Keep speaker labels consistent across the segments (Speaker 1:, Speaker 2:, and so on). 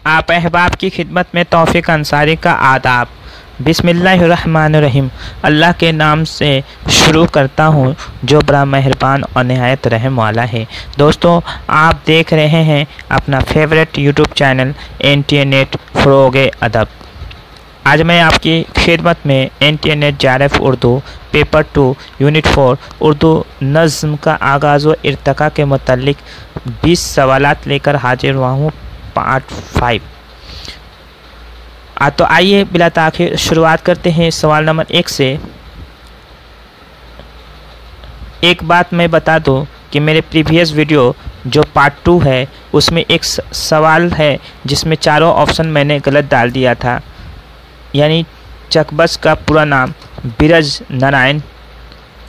Speaker 1: आप अहबाब की खिदमत में तौफीक अंसारी का आदाब। बिस्मिल्लाहिर्रहमानिर्रहीम। अल्लाह के नाम से शुरू करता हूँ जो बड़ा मेहरबान और नहायत रहम वाला है। दोस्तों, आप देख रहे हैं अपना favourite YouTube channel NTA net Farogh Adab. आज मैं आपकी खिदमत में NTA net JRF Urdu paper 2 unit 4 Urdu नज़्म का आगाज़ व इर्तिका के मुतल्लिक 20 सवालात लेकर हाजिर हुआ हूँ, पार्ट 5। तो आइए बिला ताख़ीर शुरुआत करते हैं सवाल नंबर 1 से। एक बात मैं बता दूं कि मेरे प्रीवियस वीडियो जो पार्ट 2 है उसमें एक सवाल है जिसमें चारों ऑप्शन मैंने गलत डाल दिया था। यानी चकबस्त का पूरा नाम बिरज नारायण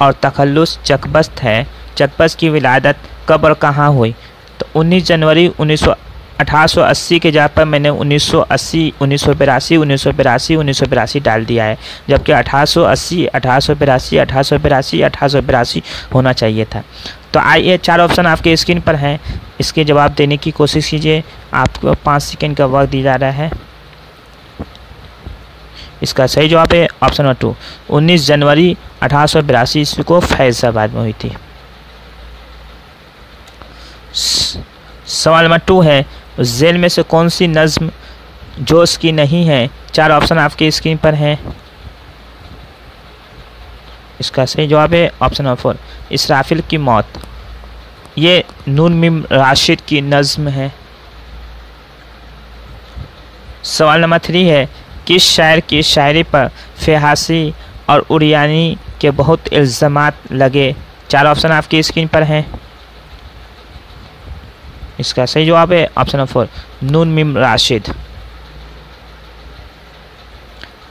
Speaker 1: और तखल्लुस चकबस्त है। चकबस्त की विलादत कब और कहाँ हुई? तो 19 जनवरी 1880 के जगह पर मैंने 1980, 1982, 1982, 1982 डाल दिया है, जबकि 1880, 1882, 1882, 1882 होना चाहिए था। तो आइए, चार ऑप्शन आपके स्क्रीन पर हैं, इसके जवाब देने की कोशिश कीजिए। आपको 5 सेकंड का वक्त दिया जा रहा है। इसका सही जवाब है ऑप्शन नंबर 2, 19 जनवरी 1882 ईस्वी को फैज़ाबाद में हुई थी। सवाल नंबर 2 है, जेल में से कौन सी नज़्म जोश की नहीं है? चार ऑप्शन आपके स्क्रीन पर हैं। इसका सही जवाब है ऑप्शन नंबर 4, इसराफिल की मौत। ये नून मीम राशिद की नज़्म है। सवाल नंबर 3 है, किस शायर की शायरी पर फ़हासी और उरियानी के बहुत इल्ज़ामात लगे? चार ऑप्शन आपकी स्क्रीन पर हैं। इसका सही जवाब है ऑप्शन नंबर 4, नून मीम राशिद।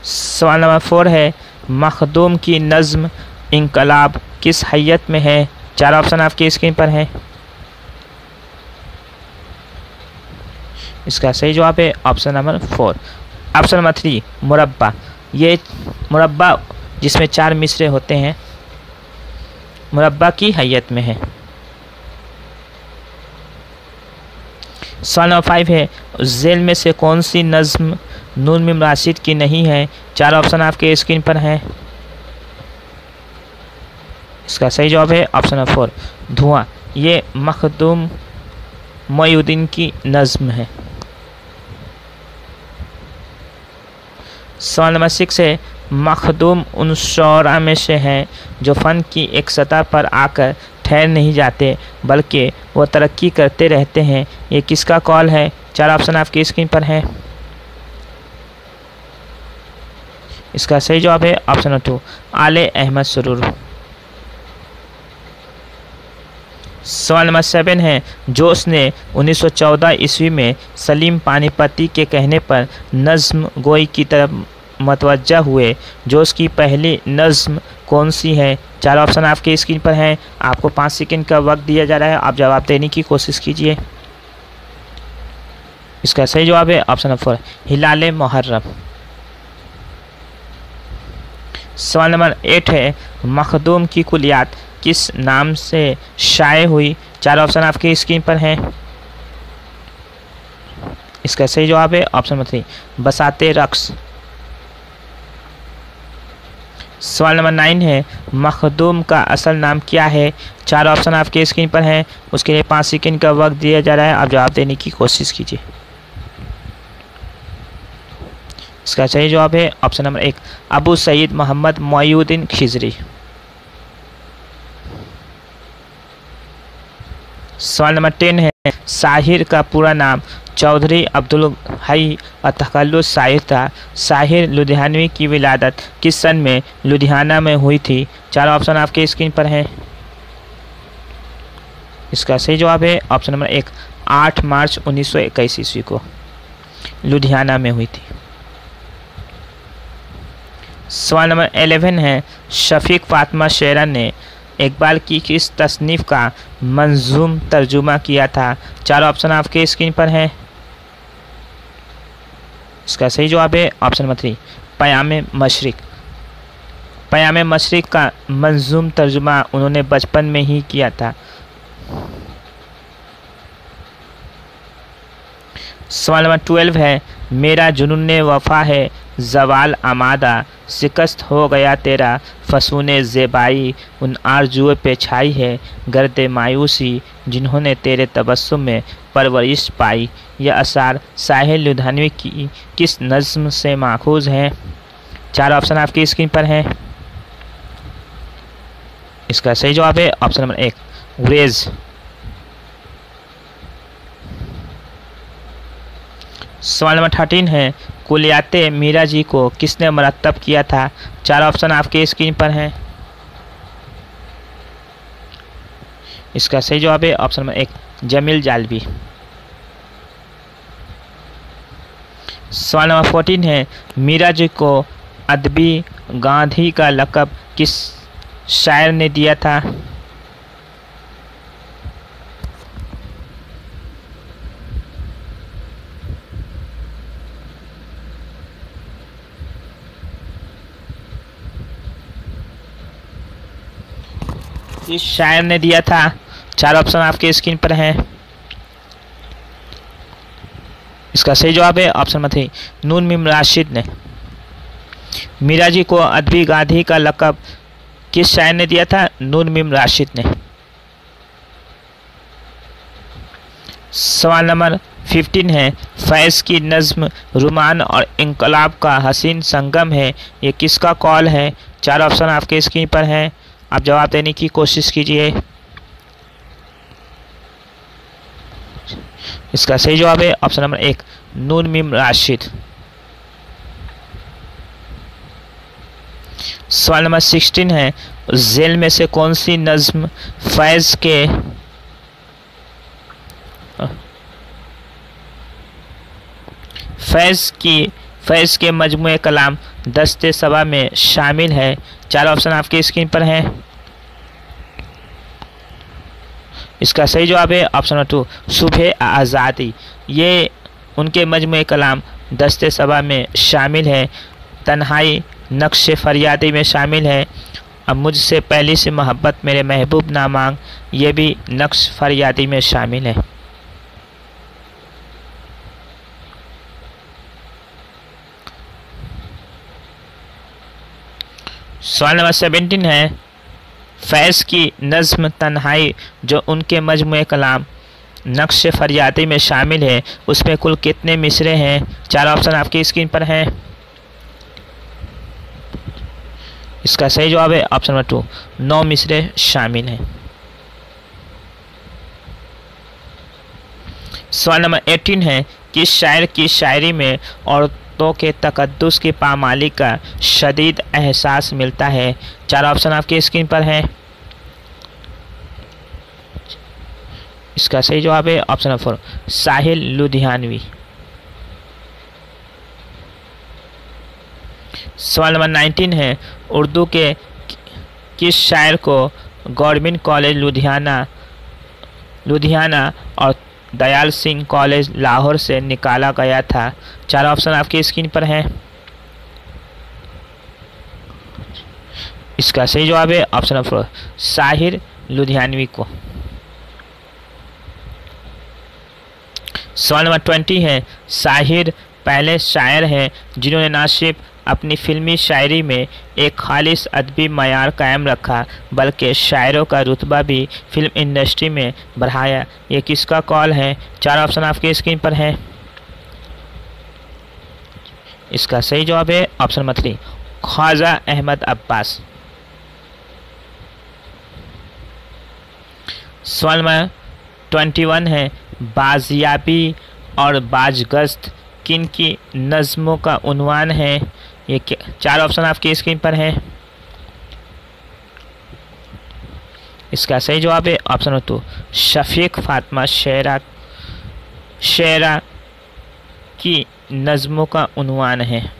Speaker 1: सवाल नंबर 4 है, मखदूम की नज़्म इंकलाब किस हैयत में है? चार ऑप्शन आपकी स्क्रीन पर हैं। इसका सही जवाब है ऑप्शन नंबर 4। ऑप्शन नंबर 3, मुरब्बा। ये मुरब्बा जिसमें 4 मिसरे होते हैं, मुरब्बा की हैयत में है। सवाल नंबर 5 है, जेल में से कौन सी नज़्म नून मीम राशिद की नहीं है? चार ऑप्शन आपके स्क्रीन पर हैं। इसका सही जवाब है ऑप्शन नंबर 4, धुआं। ये मखदूम मोइनुद्दीन की नज़्म है। सवाल नंबर 6 है, मखदूम उन शौरा में से हैं जो फ़न की एक सतह पर आकर ठहर नहीं जाते बल्कि वो तरक्की करते रहते हैं। ये किसका कॉल है? चार ऑप्शन आपकी स्क्रीन पर हैं। इसका सही जवाब है ऑप्शन नंबर 2, आले अहमद सुरूर। सवाल नंबर 7 है, जोश ने 1914 ईस्वी में सलीम पानीपती के कहने पर नज़्म गोई की तरफ मतवज्जा हुए। जोश की पहली नज़्म कौन सी है? चार ऑप्शन आपके स्क्रीन पर हैं। आपको 5 सेकंड का वक्त दिया जा रहा है, आप जवाब देने की कोशिश कीजिए। इसका सही जवाब है ऑप्शन नंबर 4, हिलाल मुहर्रम। सवाल नंबर 8 है, मखदूम की कुलियात किस नाम से शाये हुई? चार ऑप्शन आपके स्क्रीन पर हैं। इसका सही जवाब है ऑप्शन नंबर 3, बसाते रक्स। सवाल नंबर 9 है, मखदूम का असल नाम क्या है? चार ऑप्शन आपके स्क्रीन पर हैं। उसके लिए 5 सेकंड का वक्त दिया जा रहा है, आप जवाब देने की कोशिश कीजिए। इसका सही जवाब है ऑप्शन नंबर 1, अबू सईद मोहम्मद मोइनुद्दीन खिजरी। सवाल नंबर 10 है, साहिर का पूरा नाम चौधरी अब्दुल हई और तखल्लुस साहिर था। साहिर लुधियानवी की विलादत किस सन में लुधियाना में हुई थी? चार ऑप्शन आपके स्क्रीन पर हैं। इसका सही जवाब है ऑप्शन नंबर 1, 8 मार्च 1921 ईस्वी को लुधियाना में हुई थी। सवाल नंबर 11 है, शफीक फातिमा शेरा ने इकबाल की किस तसनीफ़ का मंजूम तर्जुमा किया था? चार ऑप्शन आपके स्क्रीन पर हैं। इसका सही जवाब है ऑप्शन नंबर 3, पयाम मशरिक। पयाम मशरिक का मंजूम तर्जुमा उन्होंने बचपन में ही किया था। सवाल नंबर 12 है, मेरा जुनून वफा है ज़वाल आमादा, शिकस्त हो गया तेरा फसूने ज़ेबाई, उन आरजुए पे छाई है गर्द मायूसी, जिन्होंने तेरे तबस्सुम में परवरिश पाई। यह अशार साहिल लुधियानवी की किस नज़्म से माखूज़ हैं? 4 ऑप्शन आपकी स्क्रीन पर हैं। इसका सही जवाब है ऑप्शन नंबर 1 गुरेज। सवाल नंबर 13 है, कुलियाते मीरा जी को किसने मरतब किया था? 4 ऑप्शन आपके स्क्रीन पर हैं। इसका सही जवाब है ऑप्शन नंबर 1 जमील जालवी। सवाल नंबर 14 है, मीरा जी को अदबी गांधी का लक़ब किस शायर ने दिया था? इस शायर ने दिया था। 4 ऑप्शन आपके स्क्रीन पर हैं। इसका सही जवाब है ऑप्शन नंबर 3 नून मीम राशिद ने। मीरा जी को अदबी गांधी का लक़ब किस शायर ने दिया था? नून मीम राशिद ने। सवाल नंबर 15 है, फैज़ की नज़्म रुमान और इंकलाब का हसीन संगम है, ये किसका कॉल है? 4 ऑप्शन आपके स्क्रीन पर हैं। आप जवाब देने की कोशिश कीजिए। इसका सही जवाब है ऑप्शन नंबर 1 नून मीम राशिद। सवाल नंबर 16 है, जेल में से कौन सी नज़्म फैज़ के मजमूए कलाम दस्ते सबा में शामिल है? 4 ऑप्शन आपके स्क्रीन पर हैं। इसका सही जवाब है ऑप्शन नंबर 2 सुबह आज़ादी। ये उनके मजमूए कलाम दस्ते सबा में शामिल है। तन्हाई नक्श फरियादी में शामिल है। अब मुझसे पहली से मोहब्बत मेरे महबूब ना मांग, ये भी नक्श फरियादी में शामिल है। सवाल नंबर 17 है, फैज़ की नज़्म तन्हाई जो उनके मजमूए कलाम नक्श फरियादी में शामिल है, उसमें कुल कितने मिसरे हैं? 4 ऑप्शन आपकी स्क्रीन पर हैं। इसका सही जवाब है ऑप्शन नंबर 2 9 मिसरे शामिल हैं। सवाल नंबर 18 है, किस शायर की शायरी में औरतों के तकद्दुस की पामाली का शदीद एहसास मिलता है? 4 ऑप्शन आपके स्क्रीन पर हैं। इसका सही जवाब है ऑप्शन नंबर 4 साहिल लुधियानवी। सवाल नंबर 19 है, उर्दू के किस शायर को गवर्नमेंट कॉलेज लुधियाना और दयाल सिंह कॉलेज लाहौर से निकाला गया था? 4 ऑप्शन आपकी स्क्रीन पर हैं। इसका सही जवाब है ऑप्शन नंबर 4 साहिर लुधियानवी को। सवाल नंबर 20 है, साहिर पहले शायर हैं जिन्होंने न सिर्फ अपनी फिल्मी शायरी में एक खालिस अदबी मयार कायम रखा, बल्कि शायरों का रुतबा भी फिल्म इंडस्ट्री में बढ़ाया। ये किसका कॉल है? 4 ऑप्शन आपके स्क्रीन पर हैं। इसका सही जवाब है ऑप्शन नंबर 3 ख्वाजा अहमद अब्बास। सवाल नंबर 21 है, बाजियाबी और बाजगश्त किन की नज़्मों का उन्वान है? ये 4 ऑप्शन आपकी स्क्रीन पर हैं। इसका सही जवाब है ऑप्शन नंबर 2 शफीक फातिमा शेरा की नज़्मों का उन्वान है।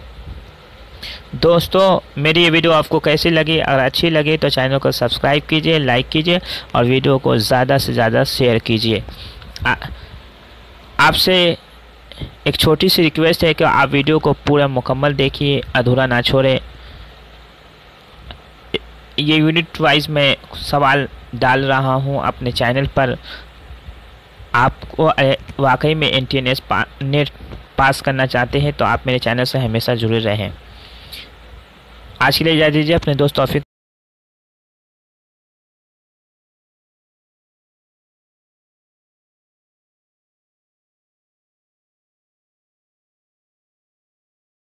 Speaker 1: दोस्तों, मेरी ये वीडियो आपको कैसी लगी? अगर अच्छी लगी तो चैनल को सब्सक्राइब कीजिए, लाइक कीजिए और वीडियो को ज़्यादा से ज़्यादा शेयर कीजिए। आपसे एक छोटी सी रिक्वेस्ट है कि आप वीडियो को पूरा मुकम्मल देखिए, अधूरा ना छोड़ें। ये यूनिट वाइज मैं सवाल डाल रहा हूँ अपने चैनल पर, आपको वाकई में NT नेट पास करना चाहते हैं तो आप मेरे चैनल से हमेशा जुड़े रहें। आज के लिए इजाज़त दीजिए, अपने दोस्त तौफीक